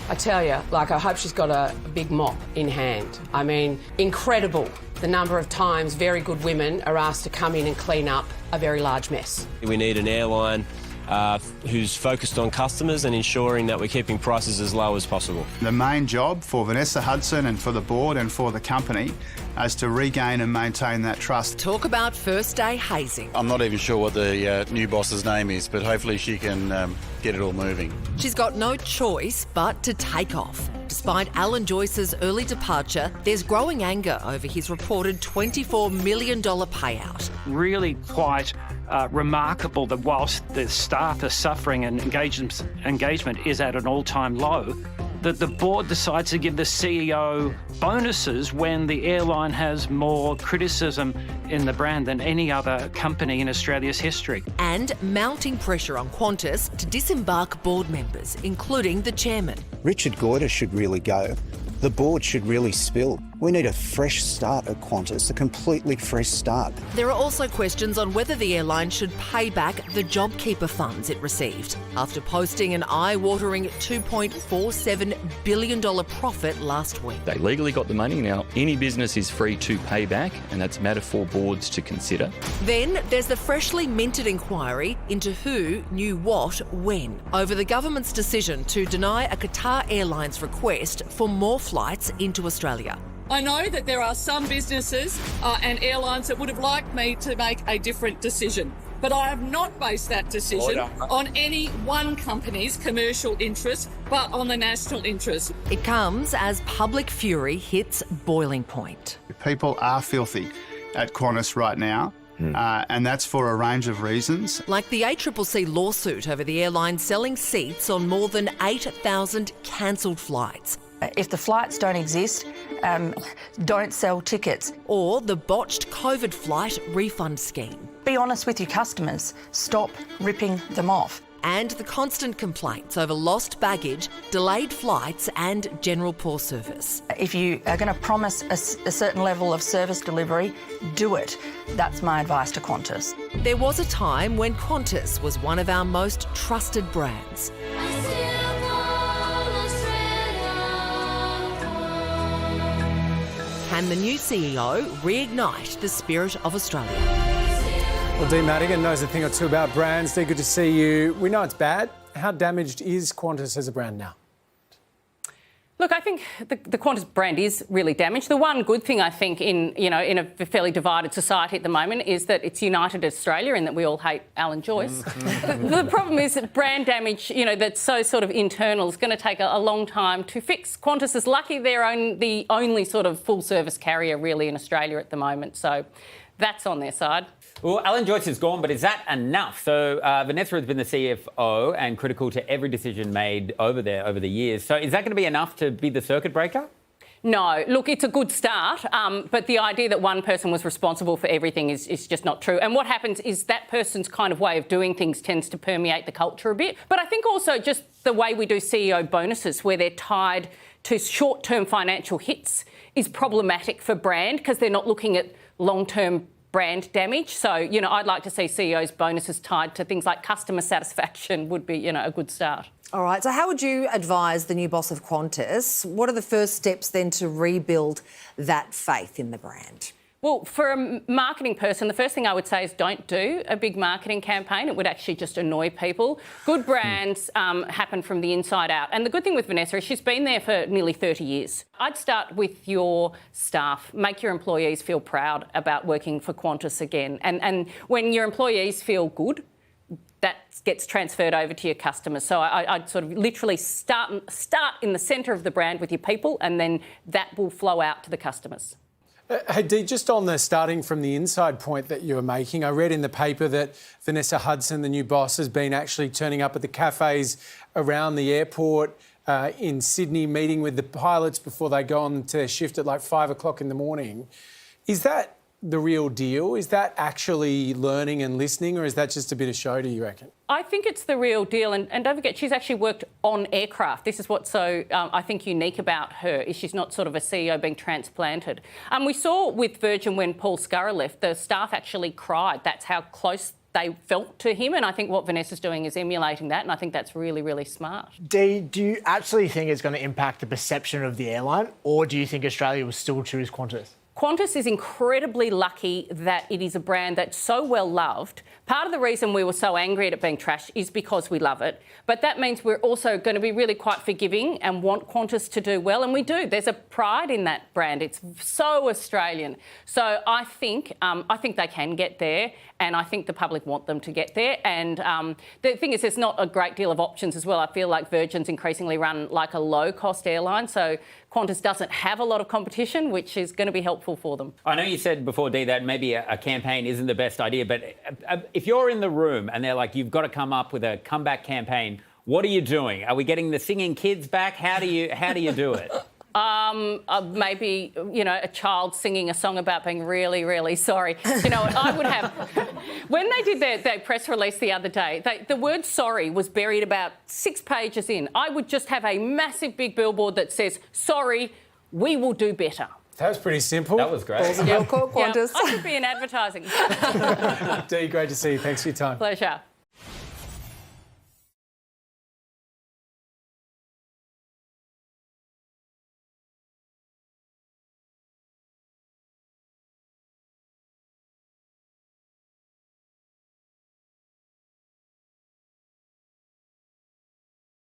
I tell you, I hope she's got a big mop in hand. I mean, incredible the number of times very good women are asked to come in and clean up a very large mess. We need an airline who's focused on customers and ensuring that we're keeping prices as low as possible. The main job for Vanessa Hudson and for the board and for the company is to regain and maintain that trust. Talk about first day hazing. I'm not even sure what the new boss's name is, but hopefully she can get it all moving. She's got no choice but to take off. Despite Alan Joyce's early departure, there's growing anger over his reported $24 million payout. Really quite remarkable that whilst the staff are suffering and engagement is at an all-time low, that the board decides to give the CEO bonuses when the airline has more criticism in the brand than any other company in Australia's history. And mounting pressure on Qantas to disembark board members, including the chairman. Richard Goyder should really go. The board should really spill. We need a fresh start at Qantas, a completely fresh start. There are also questions on whether the airline should pay back the JobKeeper funds it received after posting an eye-watering $2.47 billion profit last week. They legally got the money. Now, any business is free to pay back, and that's a matter for boards to consider. Then there's the freshly minted inquiry into who knew what when over the government's decision to deny a Qatar Airlines request for more flights into Australia. I know that there are some businesses and airlines that would have liked me to make a different decision, but I have not based that decision on any one company's commercial interest, but on the national interest. It comes as public fury hits boiling point. People are filthy at Qantas right now. And that's for a range of reasons. Like the ACCC lawsuit over the airline selling seats on more than 8,000 cancelled flights. If the flights don't exist, don't sell tickets. Or the botched COVID flight refund scheme. Be honest with your customers. Stop ripping them off. And the constant complaints over lost baggage, delayed flights and general poor service. If you are going to promise a certain level of service delivery, do it. That's my advice to Qantas. There was a time when Qantas was one of our most trusted brands. Can the new CEO reignite the spirit of Australia? Well, Dee Madigan knows a thing or two about brands. Dee, good to see you. We know it's bad. How damaged is Qantas as a brand now? Look, I think the Qantas brand is really damaged. The one good thing I think in a fairly divided society at the moment is that it's united Australia and that we all hate Alan Joyce. The problem is that brand damage, that's so sort of internal, is going to take a long time to fix. Qantas is lucky they're the only sort of full-service carrier really in Australia at the moment, so that's on their side. Well, Alan Joyce is gone, but is that enough? So Vanessa has been the CFO and critical to every decision made over there over the years. So is that going to be enough to be the circuit breaker? No. Look, it's a good start, but the idea that one person was responsible for everything is just not true. And what happens is that person's kind of way of doing things tends to permeate the culture a bit. But I think also just the way we do CEO bonuses, where they're tied to short-term financial hits, is problematic for brand because they're not looking at long-term brand damage. So, I'd like to see CEOs' bonuses tied to things like customer satisfaction would be, a good start. All right. So how would you advise the new boss of Qantas? What are the first steps then to rebuild that faith in the brand? Well, for a marketing person, the first thing I would say is don't do a big marketing campaign. It would actually just annoy people. Good brands happen from the inside out. And the good thing with Vanessa is she's been there for nearly 30 years. I'd start with your staff. Make your employees feel proud about working for Qantas again. And when your employees feel good, that gets transferred over to your customers. So I'd sort of literally start in the centre of the brand with your people, and then that will flow out to the customers. Hey, Dee, just on the starting from the inside point that you were making, I read in the paper that Vanessa Hudson, the new boss, has been actually turning up at the cafes around the airport in Sydney, meeting with the pilots before they go on to their shift at like 5 o'clock in the morning. Is that the real deal? Is that actually learning and listening, or is that just a bit of show, do you reckon? I think it's the real deal. And don't forget, she's actually worked on aircraft. This is what's so, I think, unique about her, is she's not sort of a CEO being transplanted. We saw with Virgin when Paul Scurra left, the staff actually cried. That's how close they felt to him. And I think what Vanessa's doing is emulating that, and I think that's really, really smart. Dee, do you actually think it's going to impact the perception of the airline, or do you think Australia will still choose Qantas? Qantas is incredibly lucky that it is a brand that's so well loved. Part of the reason we were so angry at it being trashed is because we love it. But that means we're also going to be really quite forgiving and want Qantas to do well. And we do. There's a pride in that brand. It's so Australian. So I think they can get there, and I think the public want them to get there. And the thing is, there's not a great deal of options as well. I feel like Virgin's increasingly run like a low-cost airline. So Qantas doesn't have a lot of competition, which is going to be helpful for them. I know you said before, Dee, that maybe a campaign isn't the best idea, but if you're in the room and they're like, you've got to come up with a comeback campaign, what are you doing? Are we getting the singing kids back? How do you do it? Maybe, a child singing a song about being really, really sorry. You know, I would have... When they did their press release the other day, the word sorry was buried about 6 pages in. I would just have a massive big billboard that says, sorry, we will do better. That was pretty simple. That was great. Qantas. I could be in advertising. Dee, great to see you. Thanks for your time. Pleasure.